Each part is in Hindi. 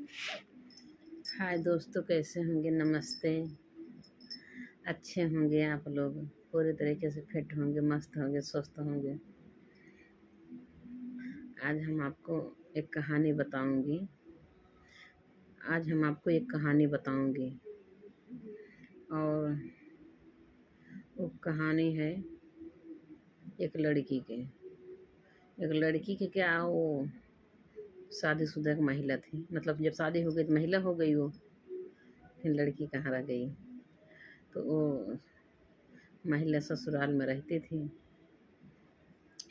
हाय दोस्तों, कैसे होंगे? नमस्ते। अच्छे होंगे आप लोग, पूरी तरीके से फिट होंगे, मस्त होंगे, स्वस्थ होंगे। आज हम आपको एक कहानी बताऊंगी। और वो कहानी है एक लड़की के। क्या, वो शादीशुदा एक महिला थी। मतलब जब शादी हो गई तो महिला हो गई वो, फिर लड़की कहाँ रह गई। तो वो महिला ससुराल में रहती थी।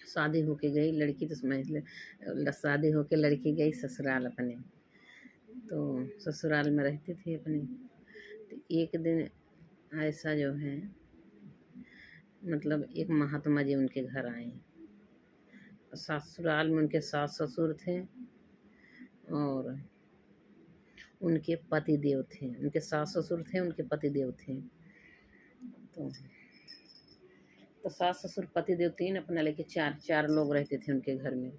शादी होके गई लड़की, तो शादी होके लड़की गई ससुराल अपने। तो ससुराल में रहती थी अपने। तो एक दिन ऐसा जो है, मतलब एक महात्मा जी उनके घर आए। ससुराल में उनके सास ससुर थे और उनके पति देव थे। उनके सास ससुर थे, उनके पति देव थे। तो सास ससुर पति देव तीन, अपना लेके चार लोग रहते थे उनके घर में।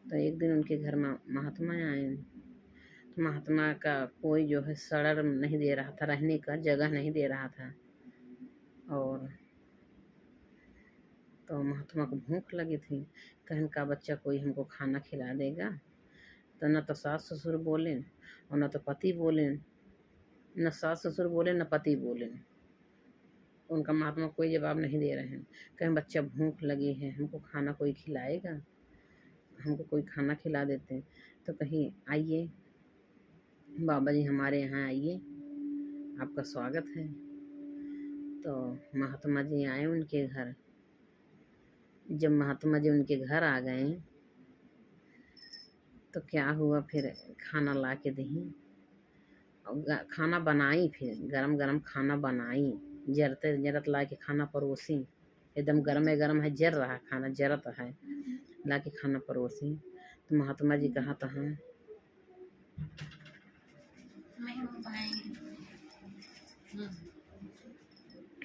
तो एक दिन उनके घर में महात्मा आए। तो महात्मा का कोई जो है सड़र नहीं दे रहा था, रहने का जगह नहीं दे रहा था। और तो महात्मा को भूख लगी थी। कहन का बच्चा कोई हमको खाना खिला देगा। तो न तो सास ससुर बोले और न तो पति बोले, न सास ससुर बोले न पति बोले। उनका महात्मा कोई जवाब नहीं दे रहे हैं। कहें बच्चा भूख लगी है, हमको खाना कोई खिलाएगा, हमको कोई खाना खिला देते। तो कहीं आइए बाबा जी, हमारे यहाँ आइए, आपका स्वागत है। तो महात्मा जी आए उनके घर। जब महात्मा जी उनके घर आ गए तो क्या हुआ, फिर खाना ला के दी और खाना बनाई। फिर गरम गरम खाना बनाई, जरते जरत ला के खाना परोसी। एकदम गरम है, जर रहा खाना, जरत है, ला के खाना परोसी। तो महात्मा जी कहा था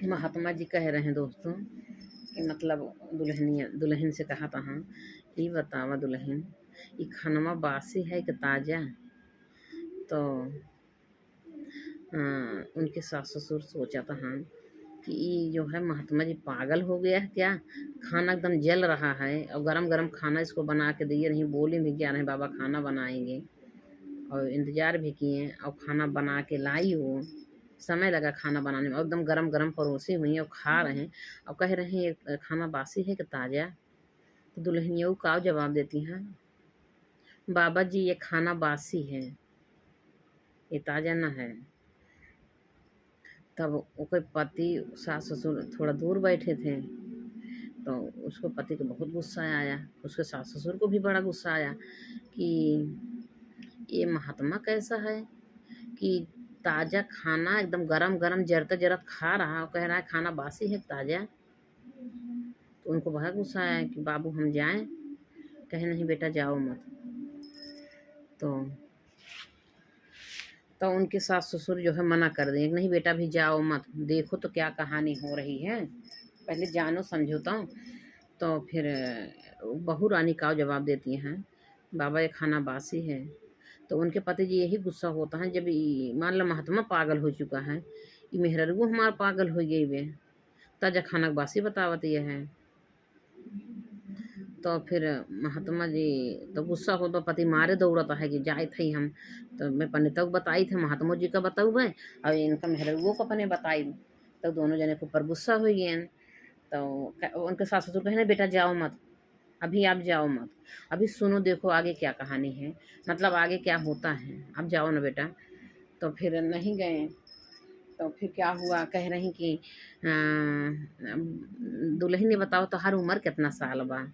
महात्मा जी कह रहे हैं दोस्तों कि मतलब दुल्हन से कहा था, ये बतावा दुल्हन, ये खानवा बासी है कि ताज़ा। तो उनके सास ससुर सोचा था कि ये जो है महात्मा जी पागल हो गया है क्या, खाना एकदम जल रहा है और गरम गरम खाना इसको बना के दिए रही। बोले भी क्या रहे बाबा खाना बनाएंगे, और इंतज़ार भी किए और खाना बना के लाई। वो समय लगा खाना बनाने में, एकदम गरम गरम परोसी हुई और खा रहे हैं और कह रहे हैं खाना बासी है कि ताज़ा। तो दुल्हनियों का जवाब देती हैं, बाबा जी ये खाना बासी है, ये ताज़ा न है। तब उसके पति सास ससुर थोड़ा दूर बैठे थे। तो उसको पति को बहुत गुस्सा आया, उसके सास ससुर को भी बड़ा गुस्सा आया कि ये महात्मा कैसा है कि ताज़ा खाना एकदम गरम गरम जरता जरत खा रहा और कह रहा है खाना बासी है ताज़ा। तो उनको बहुत गुस्सा आया कि बाबू हम जाएं। कहे नहीं बेटा जाओ मत। तो उनके सास ससुर जो है मना कर दें, नहीं बेटा भी जाओ मत, देखो तो क्या कहानी हो रही है, पहले जानो समझौता। तो फिर बहू रानी का जवाब देती हैं, बाबा ये खाना बासी है। तो उनके पति जी यही गुस्सा होता है, जब मान लो महात्मा पागल हो चुका है, ये मेहररू हमारा पागल हो गई वे, ताजा खाना बासी बतावत ये है। तो फिर महात्मा जी तो गुस्सा हो तो पति मारे दौड़ता है कि जाए थे हम। तो मैं पंडित बताई थे, महात्मा जी का बताऊ गए और इनका मेहररुओं को अपने बताई। तो दोनों जने के ऊपर गुस्सा हो गए। तो उनके सास ससुर कहे बेटा जाओ मत, अभी आप जाओ मत, अभी सुनो देखो आगे क्या कहानी है, मतलब आगे क्या होता है, आप जाओ ना बेटा। तो फिर नहीं गए। तो फिर क्या हुआ, कह रही कि दुल्हन ने बताओ तो हर उम्र कितना साल बा।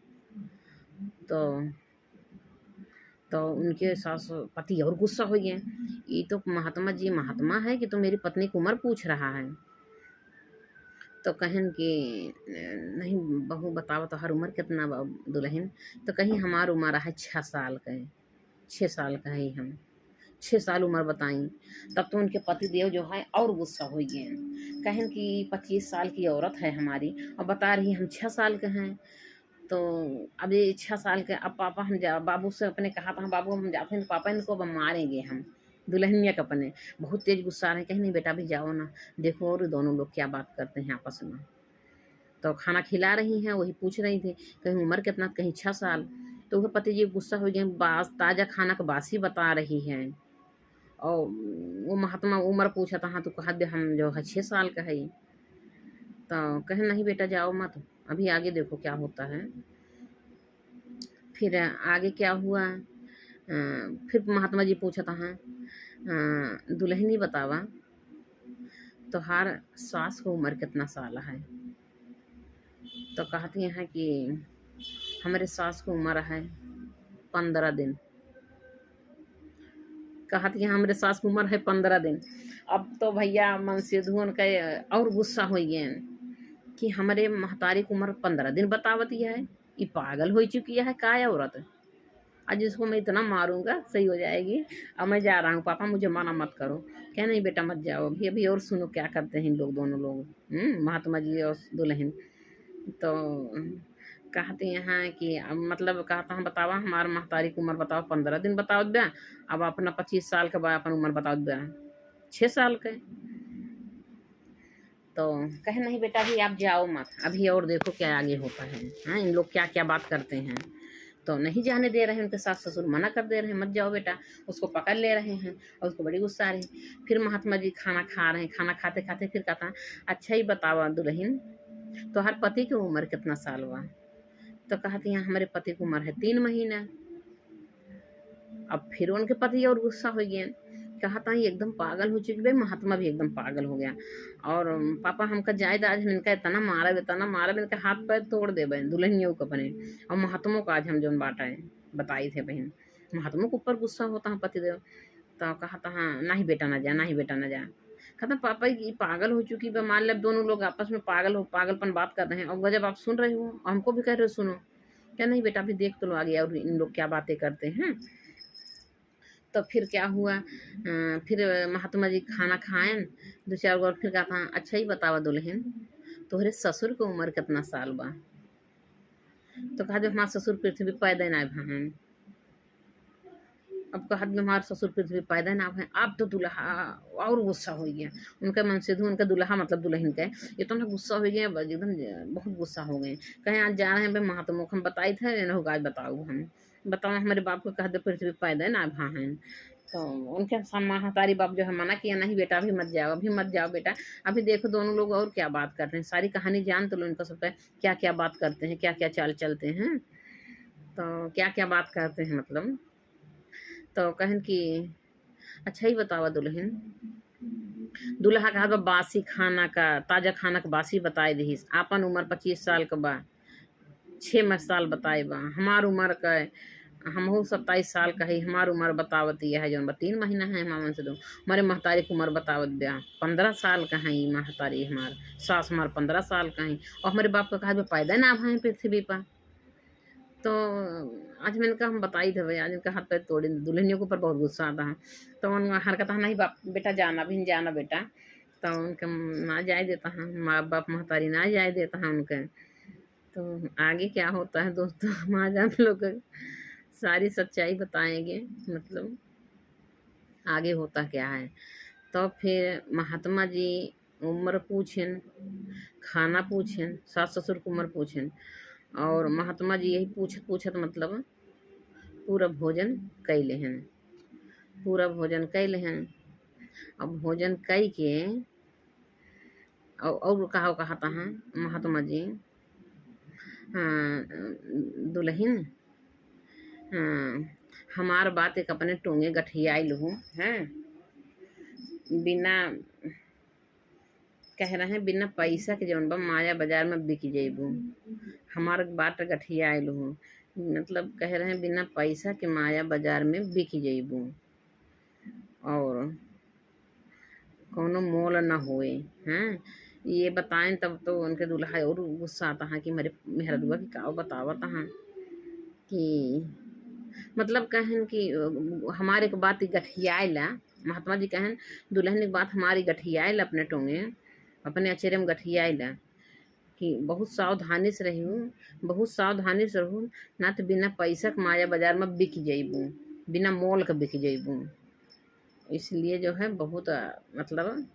तो उनके सास पति और गुस्सा हो गए, ये तो महात्मा जी महात्मा है कि तो मेरी पत्नी की उम्र पूछ रहा है। तो कहन कि नहीं बहू बताओ तो हर उम्र कितना दुल्हन। तो कहीं हमार उम्र है 6 साल का है, 6 साल का है हम, 6 साल उम्र बताई। तब तो उनके पति देव जो है और गुस्सा हो गए, कहन कि 25 साल की औरत है हमारी और बता रही हम 6 साल के हैं। तो अभी 6 साल के अब पापा हम जा बाबू से अपने कहा था, बाबू हम जाते हैं तो पापा इनको अब मारेंगे हम दुल्हनिया के अपने। बहुत तेज गुस्सा आ रहे हैं, कहीं नहीं बेटा अभी जाओ ना, देखो और दोनों लोग क्या बात करते हैं आपस में। तो खाना खिला रही हैं, वही पूछ रही थी कहीं उम्र कितना, कहीं 6 साल। तो वह पति जी गुस्सा हो गए, बास ताज़ा खाना का बासी बता रही हैं। और वो महात्मा उम्र पूछा था, हाँ तो कहा दे हम जो है 6 साल का है। तो कहे नहीं बेटा जाओ मत, अभी आगे देखो क्या होता है। फिर आगे क्या हुआ, फिर महात्मा जी पूछा था, हाँ दुल्हनी बतावा तोहार सास को उम्र कितना साल है। तो कहती हैं कि हमारे सास को उम्र है 15 दिन। कहती है हमारे सास की उम्र है 15 दिन। अब तो भैया मन से धुन के और गुस्सा हो गए कि हमारे महतारी की उम्र 15 दिन बतावती है, ये पागल हो चुकी है का औरत। आज इसको मैं इतना मारूंगा सही हो जाएगी। अब मैं जा रहा हूँ पापा, मुझे मना मत करो। क्या नहीं बेटा मत जाओ, अभी अभी और सुनो क्या करते हैं इन लोग दोनों लोग, महात्मा जी और दुल्हन। तो कहते हैं कि अब मतलब कहता हम बतावा हमार महतारी की उम्र बताओ 15 दिन बताओ ब्या, अब अपना 25 साल के बाद अपन उम्र बताओ ब्या 6 साल के। तो कहे नहीं बेटा अभी आप जाओ मत, अभी और देखो क्या आगे होता है। हाँ इन लोग क्या क्या बात करते हैं। तो नहीं जाने दे रहे हैं, उनके सास ससुर मना कर दे रहे हैं मत जाओ बेटा, उसको पकड़ ले रहे हैं और उसको बड़ी गुस्सा आ रही है। फिर महात्मा जी खाना खा रहे हैं, खाना खाते खाते फिर कहता अच्छा ही बतावा दुल्हन तो हर पति की उम्र कितना साल हुआ। तो कहती हैं हमारे पति की उम्र है 3 महीना। अब फिर उनके पति और गुस्सा हो गए, कहा था ये एकदम पागल हो चुकी भाई, महात्मा भी एकदम पागल हो गया। और पापा हमका जायद आज हम इनका इतना मारा इनका हाथ पैर तोड़ दे बहन दुल्हनियों को अपने। और महात्मों को आज हम जो बाटा है बताई थे बहन, महात्मों के ऊपर गुस्सा होता है पतिदेव। तो कहा था हाँ नहीं बेटा ना जा, नहीं बेटा ना जा। कहता पापा ये पागल हो चुकी है, मान लो दोनों लोग आपस में पागलपन बात कर रहे हैं और जब आप सुन रहे हो हमको भी कह रहे हो सुनो। क्या नहीं बेटा अभी देख तो लो आगे और इन लोग क्या बातें करते हैं। तो फिर क्या हुआ, फिर महात्मा जी खाना खाएं 2-4 बार, फिर कहा था अच्छा ही बतावा दुल्हन तोहरे ससुर की उम्र कितना साल बा। तो कहा जब हमारे ससुर पृथ्वी पैदा ना भहन। अब कहा जब हमारे ससुर पृथ्वी पैदा ना भय, अब तो दुल्हा और गुस्सा हो गया। उनका मन से उनका दुल्हा मतलब दुल्हन का इतना गुस्सा हो गया, एकदम बहुत गुस्सा हो गए। कहीं आज जा रहे हैं भाई महात्मा को हम बताए थे ना, आज बताओ हम बताओ हमारे बाप को कहा पृथ्वी पैदा ना भाहन। तो उनके महतारी बाप जो है मना किया नहीं बेटा अभी मत जाओ, अभी मत जाओ बेटा, अभी देखो दोनों लोग और क्या बात करते हैं, सारी कहानी जान तो लो इनका सबका क्या क्या बात करते हैं, क्या क्या चाल चलते हैं। तो क्या क्या बात करते हैं मतलब। तो कहन कि अच्छा ही बतावा दुल्हन दूल्हा कहा बा बासी खाना का ताज़ा खाना का बासी बताए दीस, आपन उम्र 25 साल का बा 6 साल बताए बा, हमार उम्र का हमहू 27 साल का है, हमार उम्र बतावती है जौन बा 3 महीना है मामन से दो। हमारे महतारी की उम्र बतावत ब्या 15 साल का है, महतारी हमार सास हमार 15 साल का है। और हमारे बाप का कहा पैदा ना भाई पृथ्वी पर। तो आज मैंने कहा हम बताई थे भाई, आज इनका हाथ पैर तोड़े, दुल्हनियों के ऊपर बहुत गुस्सा आता है। तो उनका हरकत नहीं बाप बेटा जाना भी नहीं जाना बेटा। तो उनका ना जाए देता है, माँ बाप महतारी ना जाए देता है उनके। तो आगे क्या होता है दोस्तों हम आज आप लोग सारी सच्चाई बताएंगे, मतलब आगे होता क्या है। तो फिर महात्मा जी उम्र पूछें, खाना पूछें, सास ससुर की उम्र पूछें, और महात्मा जी यही पूछत मतलब पूरा भोजन कैले हैं, पूरा भोजन कैले हैं। अब भोजन कई के और कहता है महात्मा जी हाँ दुल्हन हाँ हमार बात एक अपने टोंगे गठियाई लहू हैं, बिना कह रहे हैं बिना पैसा के जौन बा माया बाजार में बिक जेबू, हमार बात गठियाई लहू मतलब कह रहे हैं बिना पैसा के माया बाजार में बिक जेबू और कोनो मोल न होए हैं। ये बताएं तब तो उनके दूल्हा और गुस्सा आता है कि मेरे मेहरदुआ की का बतावत हैं कि मतलब कहन कि हमारे के बात गठियाला, महात्मा जी कहन दुल्हन की बात हमारी गठियाल अपने टोंगे अपने अचेरे में गठियाला। कि बहुत सावधानी से रहूँ, बहुत सावधानी से रहूँ, ना तो बिना पैसा के माया बाजार में बिक जइबू, बिना मोल के बिक जइबू। इसलिए जो है बहुत मतलब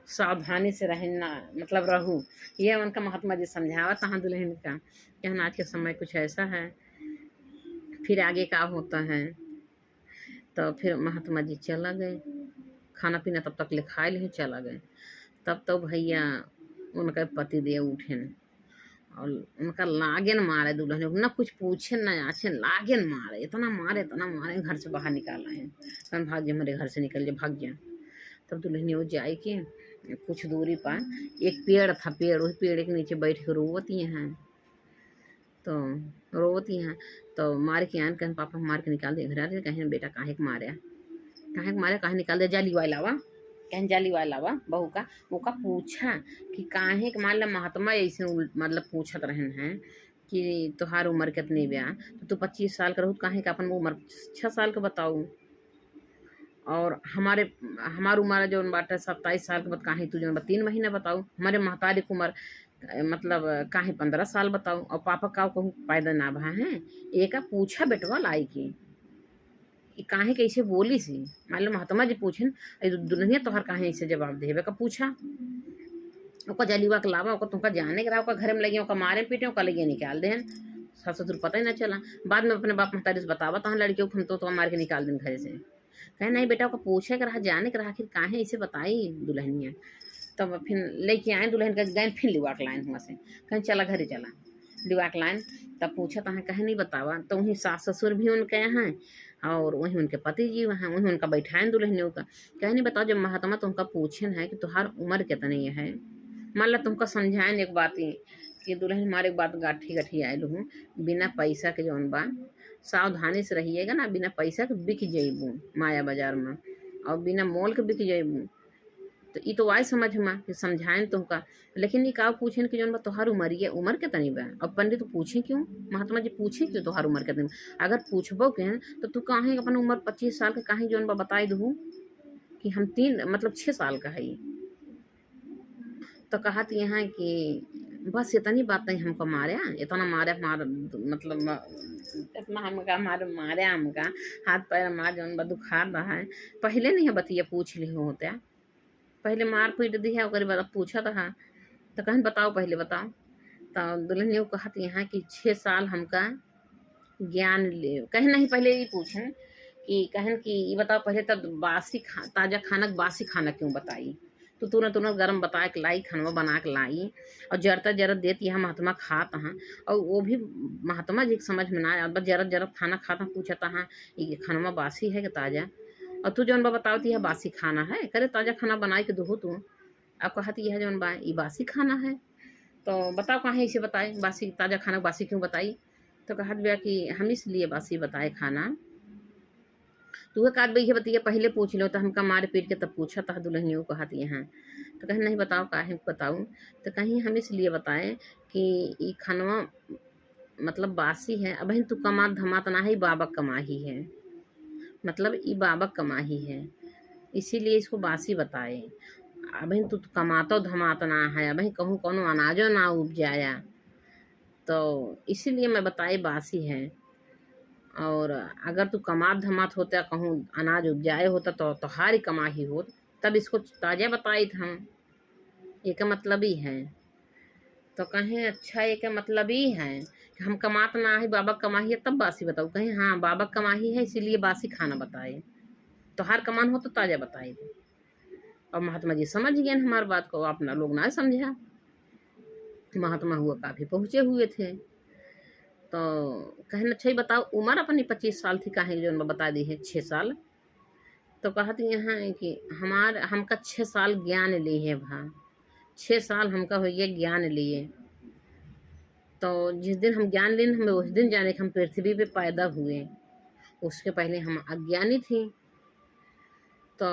सावधानी से रहना मतलब रहूँ। ये उनका महात्मा जी समझावत हाँ दुल्हन का कि हम आज के समय कुछ ऐसा है, फिर आगे का होता है। तो फिर महात्मा जी चला गए, खाना पीना तब तक ले खाए ले चला गए। तब तो भैया उनका पति देव उठे और उनका लागेन मारे दुल्हन को, ना कुछ पूछे ना आछे, लागेन मारे, इतना मारे घर से बाहर निकाला है। कौन भाग जा, मेरे घर से निकल जा, भाग जा। तब दुल्हन वो जाए के कुछ दूरी पर एक पेड़ था, पेड़, वही पेड़ के नीचे बैठ के रोवती हैं। तो रोवती हैं तो मार के आन, कहीं पापा मार के निकाल दे घर। कहीं बेटा काहे के मारे, काहे निकाल दे, जा लिवा लावा, कहीं जा लिवा लावा बहू का। वो का पूछा कि काहे के, मान ला महात्मा ऐसे मतलब पूछत रहन हैं कि तुहार उम्र कितनी ब्या, तो तू 25 साल का रहू, काहे का अपन उम्र 6 साल का बताऊ, और हमार उम्र जो बाटे 27 साल के बाद, काहे तू जो 3 महीना बताऊ, हमारे महतारी की उम्र मतलब काहे 15 साल बताऊ, और पापा का कहूँ पैदा ना भा है। एक पूछा बेटवा लाई की काहे कैसे बोली सी, मान लो महात्मा जी पूछन दुल्हनिया तोहर काहे ऐसे जवाब देवे का पूछा। ओका जलीवा के लावा, ओका तुमका जाने के रहा, ओका घर में लगे, ओका मारे पीटे, ओका लगे निकाल देन, सास ससुर पता ही ना चला। बाद में अपने बाप महतारी से बतावा तहाँ लड़कियों को हम तो मार के निकाल दें घर से। कहे नहीं बेटा, ओका पूछे के रहा, जाने के रहा, आखिर काहे ऐसे बताई दुल्हनिया। तब फिर लेके आए दुल्हन का, गए फिर लिवा के लाइन हुआ से, कहीं चला घरे चला लिवा के लाइन। तब पूछा तहाँ कहे नहीं बतावा, तो वहीं सास ससुर भी उनके हैं और वहीं उनके पति जी वहाँ, वहीं उनका बैठाएं दुल्हनियों का। कहे नहीं बताओ, जब महात्मा तुमका पूछन है कि तुम्हार उम्र कितनी है, मान ला तुमका समझाएं एक बात ही कि दुल्हन हमारे एक बात गाठी गठी आयल हूँ, बिना पैसा के जौन बा सावधानी से रहिएगा ना, बिना पैसा के बिक जइबू माया बाजार में, और बिना मोल के बिक जइबू। तो ये तो आए समझ में कि समझाएं तुमका, लेकिन ये का पूछें कि जौन बा तोहार उम्र कितनी बा। अब पंडित तो पूछे क्यों, महात्मा जी पूछे क्यों तोहार उम्र कितनी, अगर पूछबो के तो तू काहे अपन उम्र 25 साल का काहे जौन बा बताई दू कि हम 6 साल का है। तो कहत यहाँ कि बस इतनी बात नहीं हमको मारे, इतना मारे मतलब इतना हमका मारे हमका हाथ पैर मार जौन बा दुखा रहा है। पहले नहीं बतिया पूछ ली होता, पहले मार पीट दी है, ओकर बाद पूछा था तो कहन बताओ, पहले बताओ। तो दुल्हन ने कहत यहाँ कि 6 साल हमका ज्ञान ले, कहीं नहीं पहले ये पूछन कि कहन कि ये बताओ पहले, तब ताजा खाना बासी खाना क्यों बताई, तो तुरंत गर्म बता के लाई, खाना बना के लाई और जरता जरत देती है महात्मा खात हाँ। और वो भी महात्मा जी समझ में ना आया, बस जरत जरत खाना खाता, पूछता हाँ ये खाना बासी है कि ताजा, और तू जौन बा बतावती है बासी खाना है, करे ताजा खाना बनाई के दो तू। अब कहती है जौन बा ये बासी खाना है, तो बताओ कहाँ इसे बताए बासी, ताजा खाना बासी क्यों बताई। तो कहत भैया कि हम इसलिए बासी बताए खाना, तू काट भैया बतिया पहले पूछ लो, तो हमका मार पीट के तब पूछा था दुल्हनियों कहत यहाँ। तो कहीं नहीं बताओ काहे बताऊँ, तो कहीं हम इसलिए बताएं कि ये खानवा मतलब बासी है, अब तू कमात धमात ना है, बाबा कमाही है, मतलब ये बाबा कमाही है, इसीलिए इसको बासी बताए। अभी तू कमातो धमात ना है, अभी कहूँ कोनो अनाजो ना उपजाया, तो इसीलिए मैं बताई बासी है। और अगर तू कमात धमात होता, कहूँ अनाज उपजाए होता तो तोहारी कमाही होत, तब इसको ताजा बताई हम, एक मतलब ही है। तो कहें अच्छा एक मतलब ही है कि हम कमात ना है, बाबा कमाही है, तब बासी बताओ। कहें हाँ बाबा कमाही है इसीलिए बासी खाना बताए, तो हर कमान हो तो ताजा बताए थे। और महात्मा जी समझ गए हमारी बात को, अपना लोग ना समझा, महात्मा हुआ काफी पहुँचे हुए थे। तो कहना अच्छा ही बताओ उम्र अपनी 25 साल थी, काहे जो बता दी है 6 साल। तो कहती यहाँ कि हमका 6 साल ज्ञान लिए भा, 6 साल हमका हो गया ज्ञान लिए। तो जिस दिन हम ज्ञान लिए हमें उस दिन जाने कि हम पृथ्वी पे पैदा हुए, उसके पहले हम अज्ञानी थी। तो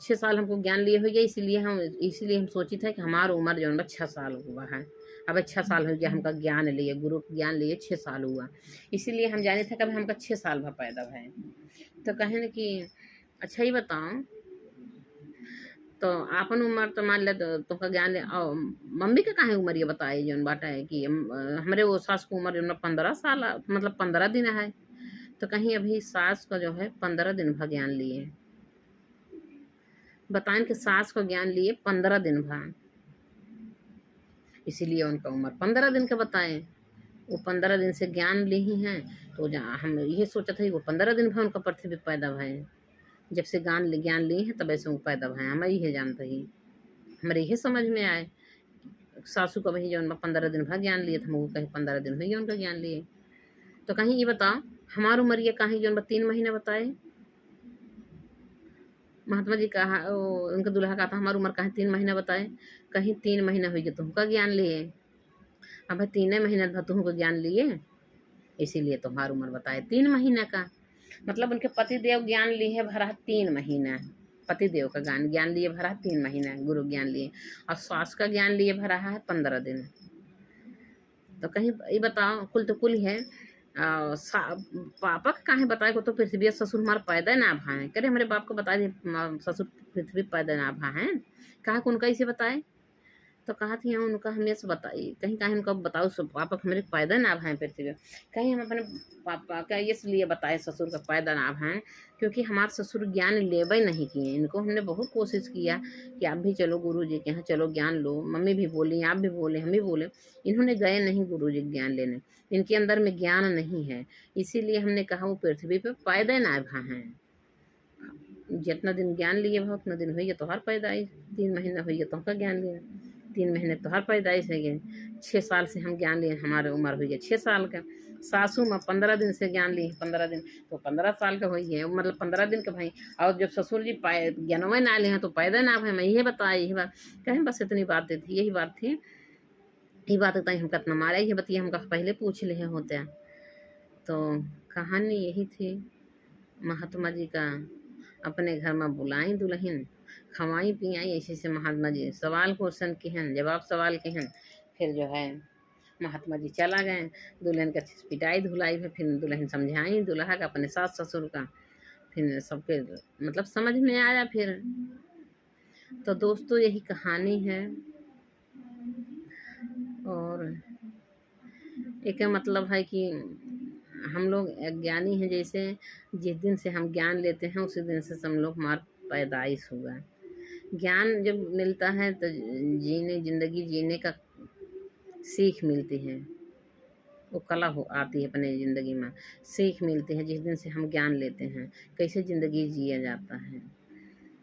6 साल हमको ज्ञान लिए हो गया, इसीलिए हम सोची था कि हमारा उम्र जो है 6 साल हुआ है। अब 6 साल हो गया हमका ज्ञान लिए, गुरु ज्ञान लिए 6 साल हुआ, इसीलिए हम जाने थे कभी हमका 6 साल भर पैदा है। तो कहें कि अच्छा ही बताओ तो आपन उम्र तो मान ले तो ज्ञान ले मम्मी के काहे उम्र ये बताए जौन बाटा है कि हमरे वो सास को उम्र जो 15 साल मतलब 15 दिन है। तो कहीं अभी सास का जो है 15 दिन भर ज्ञान लिए, बताएं कि सास को ज्ञान लिए 15 दिन भर, इसीलिए उनका उम्र 15 दिन का बताएं। वो 15 दिन से ज्ञान ली ही हैं। तो हम ये सोचा था कि वो 15 दिन भर उनका पृथ्वी पे पैदा भय, जब से ज्ञान लिए हैं तब ऐसे वो पैदा भय, हमें ये जानते ही हमारे ये समझ में आए। सासू का वही जो 15 दिन भर ज्ञान लिए थे, कहीं 15 दिन हुई उनका ज्ञान लिए। तो कहीं ये बताओ हमारी उम्र ये कहीं जो 3 महीने बताए। महात्मा जी कहा उनका दूल्हा कहा था हमारी उम्र कहीं 3 महीना बताए, कहीं 3 महीना हुई तुमका ज्ञान लिए। अब 3 महीने भर तुमको ज्ञान लिए, इसीलिए तुम्हारी उम्र बताए 3 महीने का। मतलब उनके पति देव ज्ञान लिए भरा 3 महीना, पति देव का ज्ञान लिए भरा 3 महीना गुरु ज्ञान लिए, और सास का ज्ञान लिए भरा है 15 दिन। तो कहीं ये बताओ कुल तो कुल है पापा का काहे बताए को तो पृथ्वी ससुर हमारा पैदा ना भा है, करे हमारे बाप को बता दिए ससुर पृथ्वी पैदा ना भा है, कहा उनका इसे बताए। तो कहा थी हाँ उनका हमें बताई, कहीं कहीं उनका बताओ सब पापा हमारे पैदा ना भाए पृथ्वी पे, कहीं हम अपने पापा का इसलिए बताए ससुर का पैदा ना भाए क्योंकि हमारे ससुर ज्ञान लेवे नहीं किए। इनको हमने बहुत कोशिश किया कि आप भी चलो गुरु जी के यहाँ चलो ज्ञान लो, मम्मी भी बोली आप भी बोले हम भी बोले, इन्होंने गए नहीं गुरु जी ज्ञान लेने, इनके अंदर में ज्ञान नहीं है, इसीलिए हमने कहा वो पृथ्वी पे पैदा ना भा हैं। जितना दिन ज्ञान लिए भाव उतना दिन हुई तो हर पैदाइश, 3 महीना हुई तो हमका ज्ञान लिया, 3 महीने तो हर पैदाइश है गए। 6 साल से हम ज्ञान लिए, हमारे उम्र हुई है 6 साल का। सासू में 15 दिन से ज्ञान ली, 15 दिन तो 15 साल का हुई है, मतलब 15 दिन का भाई। और जब ससुर जी ज्ञानवे ना ले हैं तो पैदा ना भाई, मैं यही बताया यही बात कहें, बस इतनी बात थी, यही बात थी, यही बात होता है। हम कितना मारा ये बतिया हमका पहले पूछ ले होते। तो कहानी यही थी महात्मा जी का, अपने घर में बुलाई दुल्हन, खवाई पियाई, ऐसे से महात्मा जी सवाल क्वेश्चन के हैं, जवाब सवाल के हैं। फिर जो है महात्मा जी चला गए, दुल्हन का पिटाई धुलाई है, फिर दुल्हन समझाई दूल्हा का अपने सास ससुर का, फिर सबके मतलब समझ में आया फिर। तो दोस्तों यही कहानी है, और एक मतलब है कि हम लोग ज्ञानी हैं, जैसे जिस दिन से हम ज्ञान लेते हैं उसी दिन से हम लोग हमारा पैदाइश हुआ। ज्ञान जब मिलता है तो ज़िंदगी जीने का सीख मिलती है, वो कला हो आती है अपने ज़िंदगी में, सीख मिलती है जिस दिन से हम ज्ञान लेते हैं कैसे ज़िंदगी जिया जाता है।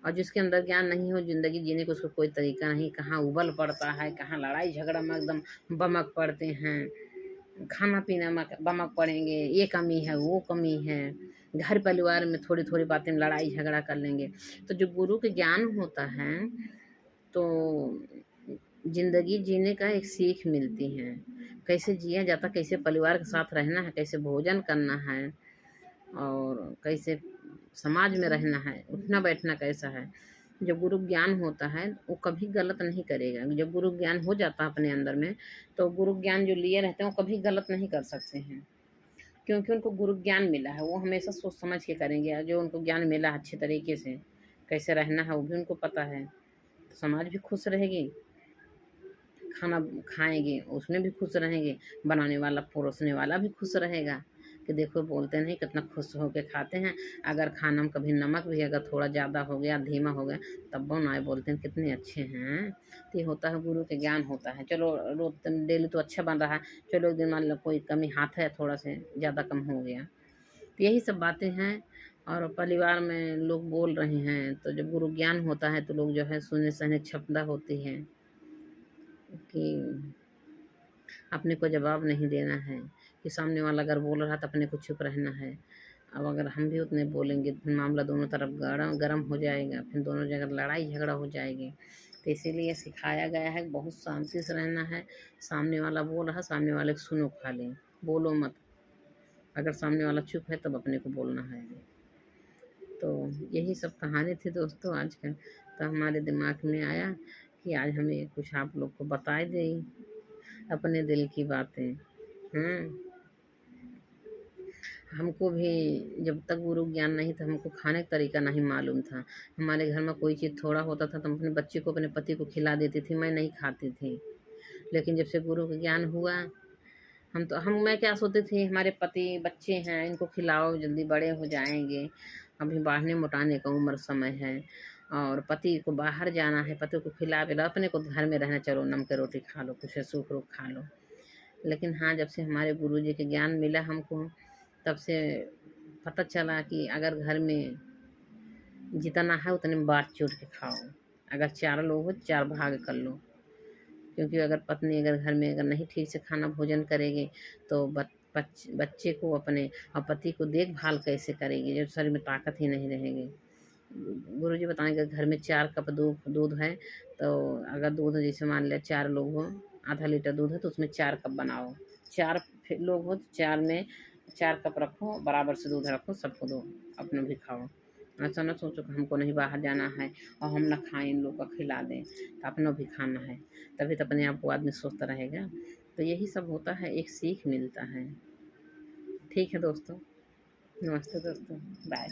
और जिसके अंदर ज्ञान नहीं हो ज़िंदगी जीने को उसको कोई तरीका नहीं, कहाँ उबल पड़ता है, कहाँ लड़ाई झगड़ा में एकदम बमक पड़ते हैं, खाना पीना में बमक पड़ेंगे, ये कमी है वो कमी है, घर परिवार में थोड़ी थोड़ी बातें में लड़ाई झगड़ा कर लेंगे। तो जो गुरु के ज्ञान होता है तो ज़िंदगी जीने का एक सीख मिलती है, कैसे जिया जाता, कैसे परिवार के साथ रहना है, कैसे भोजन करना है, और कैसे समाज में रहना है, उठना बैठना कैसा है। जब गुरु ज्ञान होता है वो कभी गलत नहीं करेगा, जब गुरु ज्ञान हो जाता है अपने अंदर में तो गुरु ज्ञान जो लिए रहते हैं वो कभी गलत नहीं कर सकते हैं, क्योंकि उनको गुरु ज्ञान मिला है, वो हमेशा सोच समझ के करेंगे। जो उनको ज्ञान मिला है अच्छे तरीके से कैसे रहना है वो भी उनको पता है, तो समाज भी खुश रहेगी, खाना खाएंगे उसमें भी खुश रहेंगे, बनाने वाला परोसने वाला भी खुश रहेगा कि देखो बोलते नहीं कितना खुश होकर खाते हैं। अगर खाना में कभी नमक भी अगर थोड़ा ज़्यादा हो गया धीमा हो गया तब वो ना बोलते हैं कितने अच्छे हैं। तो ये होता है गुरु के ज्ञान होता है। चलो रोज डेली तो अच्छा बन रहा है, चलो एक दिन मान लो कोई कमी हाथ है थोड़ा से ज़्यादा कम हो गया, तो यही सब बातें हैं। और परिवार में लोग बोल रहे हैं तो जब गुरु ज्ञान होता है तो लोग जो है सुनने सहने की क्षमता होती है कि अपने को जवाब नहीं देना है, कि सामने वाला अगर बोल रहा तो अपने को चुप रहना है। अब अगर हम भी उतने बोलेंगे फिर मामला दोनों तरफ गर्म हो जाएगा, फिर दोनों जगह लड़ाई झगड़ा हो जाएगी। तो इसीलिए सिखाया गया है बहुत शांति से रहना है। सामने वाला बोल रहा सामने वाले को सुनो खाली, बोलो मत, अगर सामने वाला चुप है तब अपने को बोलना है। तो यही सब कहानी थी दोस्तों आज का, तो हमारे दिमाग में आया कि आज हमें कुछ आप लोग को बता दें अपने दिल की बातें। हमको भी जब तक गुरु ज्ञान नहीं था, हमको खाने का तरीका नहीं मालूम था। हमारे घर में कोई चीज़ थोड़ा होता था तो हम अपने बच्चे को, अपने पति को खिला देती थी, मैं नहीं खाती थी। लेकिन जब से गुरु का ज्ञान हुआ, मैं क्या सोचती थी, हमारे पति बच्चे हैं, इनको खिलाओ, जल्दी बड़े हो जाएँगे, अभी बढ़ने-मोटाने का उम्र समय है और पति को बाहर जाना है, पति को खिला-पिला, अपने को घर में रहना, चलो नमक रोटी खा लो, कुछ सूख-रूख खा लो। लेकिन हाँ, जब से हमारे गुरुजी के ज्ञान मिला हमको, तब से पता चला कि अगर घर में जितना है उतने में बाँट-चूट के खाओ। अगर 4 लोग हो, 4 भाग कर लो। क्योंकि अगर पत्नी अगर घर में अगर नहीं ठीक से खाना भोजन करेगी, तो बच्चे को अपने और पति को देखभाल कैसे करेगी जब शरीर में ताकत ही नहीं रहेगी। गुरुजी बताएँगे घर में 4 कप दूध है, तो अगर दूध जैसे मान लिया 4 लोग हो, आधा लीटर दूध है तो उसमें 4 कप बनाओ। 4 लोग हो तो 4 में 4 कप रखो, बराबर से दूध रखो, सबको दो, अपना भी खाओ। ऐसा ना सोचो कि हमको नहीं बाहर जाना है और हम ना खाएँ, इन लोग को खिला दें, तो अपना भी खाना है। तभी तो अपने आप को आदमी स्वस्थ रहेगा। तो यही सब होता है, एक सीख मिलता है। ठीक है दोस्तों, नमस्ते दोस्तों, बाय।